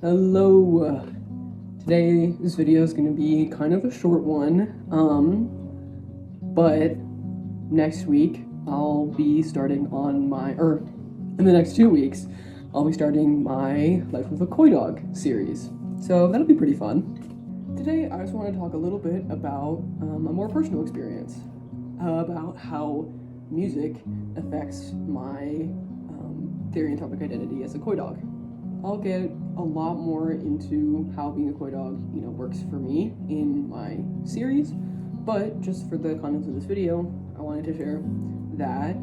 Hello. Today, this video is going to be kind of a short one, but next week I'll be starting on in the next 2 weeks, I'll be starting my Life with a Koi Dog series, so that'll be pretty fun. Today, I just want to talk a little bit about a more personal experience, about how music affects my Therianthropic identity as a koi dog. I'll get a lot more into how being a koi dog, works for me in my series, but just for the context of this video, I wanted to share that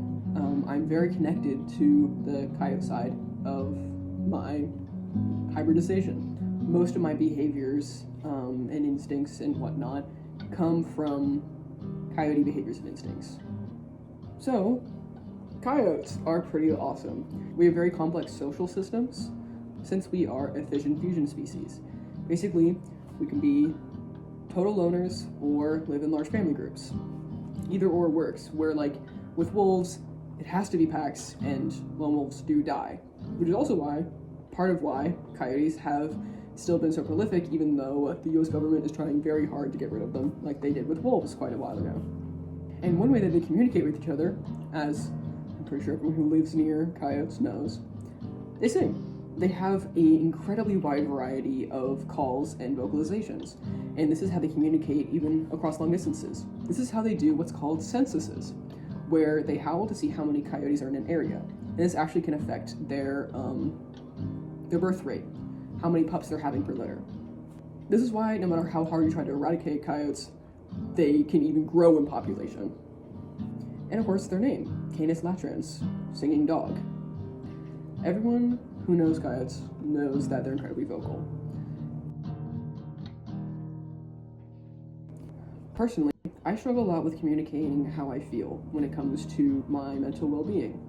I'm very connected to the coyote side of my hybridization. Most of my behaviors and instincts and whatnot come from coyote behaviors and instincts. So, coyotes are pretty awesome. We have very complex social systems since we are a fission-fusion species. Basically, we can be total loners or live in large family groups. Either or works, where with wolves, it has to be packs and lone wolves do die, which is also part of why coyotes have still been so prolific, even though the US government is trying very hard to get rid of them, like they did with wolves quite a while ago. And one way that they communicate with each other, as I'm pretty sure everyone who lives near coyotes knows, they sing. They have an incredibly wide variety of calls and vocalizations, and this is how they communicate even across long distances. This is how they do what's called censuses, where they howl to see how many coyotes are in an area, and this actually can affect their birth rate, how many pups they're having per litter. This is why no matter how hard you try to eradicate coyotes, they can even grow in population. And of course, their name, Canis latrans, singing dog. Everyone who knows coyotes knows that they're incredibly vocal. Personally, I struggle a lot with communicating how I feel when it comes to my mental well-being.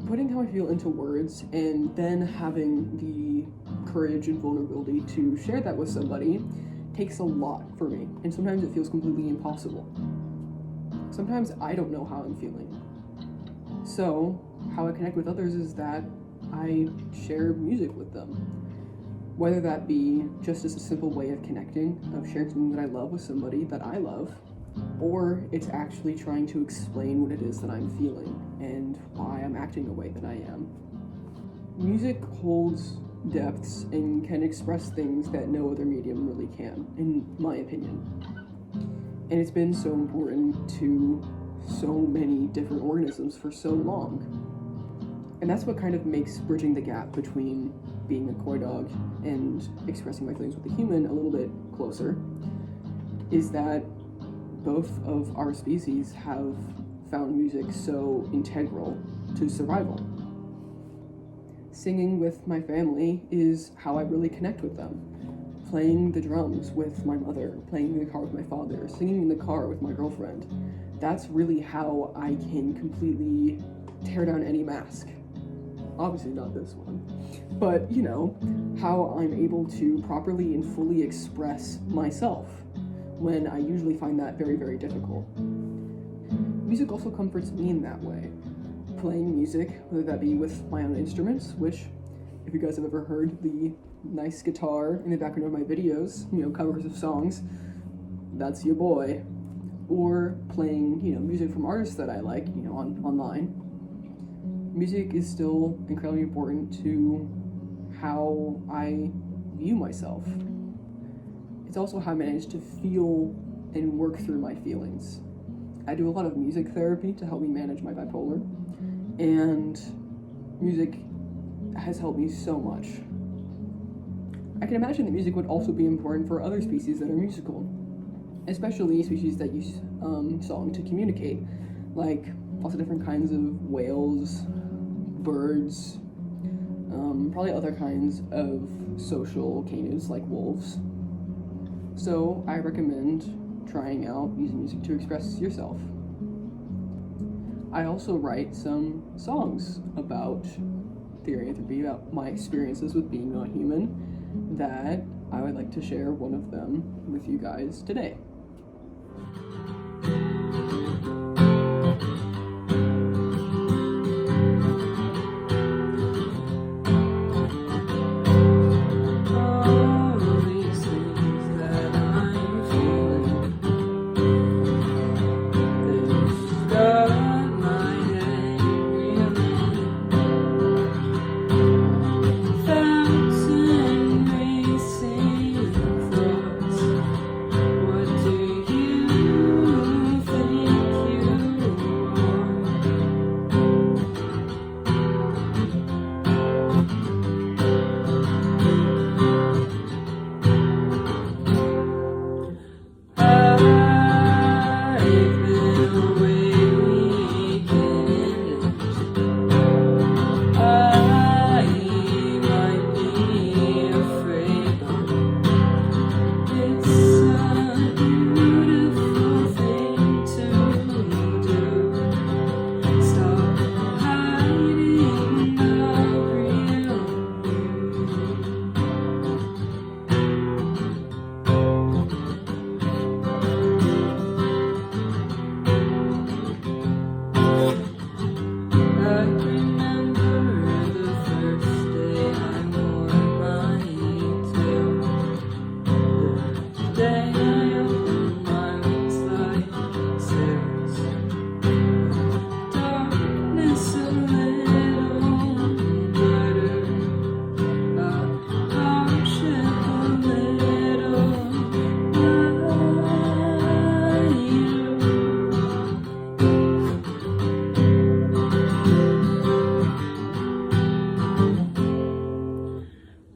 Putting how I feel into words and then having the courage and vulnerability to share that with somebody takes a lot for me, and sometimes it feels completely impossible. Sometimes I don't know how I'm feeling. So, how I connect with others is that I share music with them. Whether that be just as a simple way of connecting, of sharing something that I love with somebody that I love, or it's actually trying to explain what it is that I'm feeling and why I'm acting the way that I am. Music holds depths and can express things that no other medium really can, in my opinion. And it's been so important to so many different organisms for so long. And that's what kind of makes bridging the gap between being a koi dog and expressing my feelings with a human a little bit closer, is that both of our species have found music so integral to survival. Singing with my family is how I really connect with them. Playing the drums with my mother, playing in the car with my father, singing in the car with my girlfriend. That's really how I can completely tear down any mask. Obviously not this one, but how I'm able to properly and fully express myself when I usually find that very, very difficult. Music also comforts me in that way. Playing music, whether that be with my own instruments, which, if you guys have ever heard the nice guitar in the background of my videos, covers of songs, that's your boy. Or playing, music from artists that I like, online. Music is still incredibly important to how I view myself. It's also how I manage to feel and work through my feelings. I do a lot of music therapy to help me manage my bipolar, and music has helped me so much. I can imagine that music would also be important for other species that are musical, especially species that use song to communicate, like lots of different kinds of whales, birds, probably other kinds of social canuts like wolves. So I recommend trying out using music to express yourself. I also write some songs about Therianthropy, about my experiences with being a human, that I would like to share one of them with you guys today.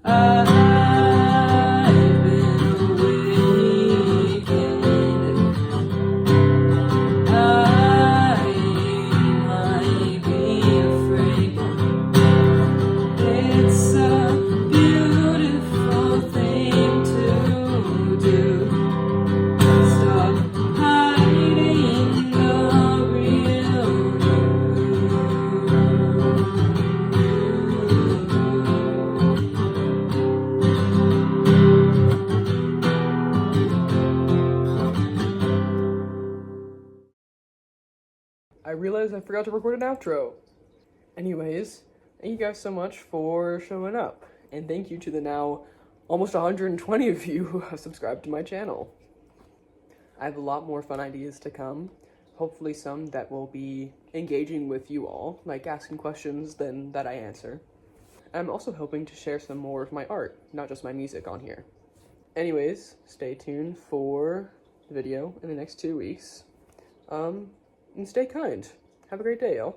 I've been awakened. I might be afraid. It's a beautiful thing to do. Stop hiding the real I realized I forgot to record an outro. Anyways, thank you guys so much for showing up. And thank you to the now almost 120 of you who have subscribed to my channel. I have a lot more fun ideas to come. Hopefully some that will be engaging with you all, like asking questions then that I answer. I'm also hoping to share some more of my art, not just my music on here. Anyways, stay tuned for the video in the next 2 weeks. And stay kind. Have a great day, y'all.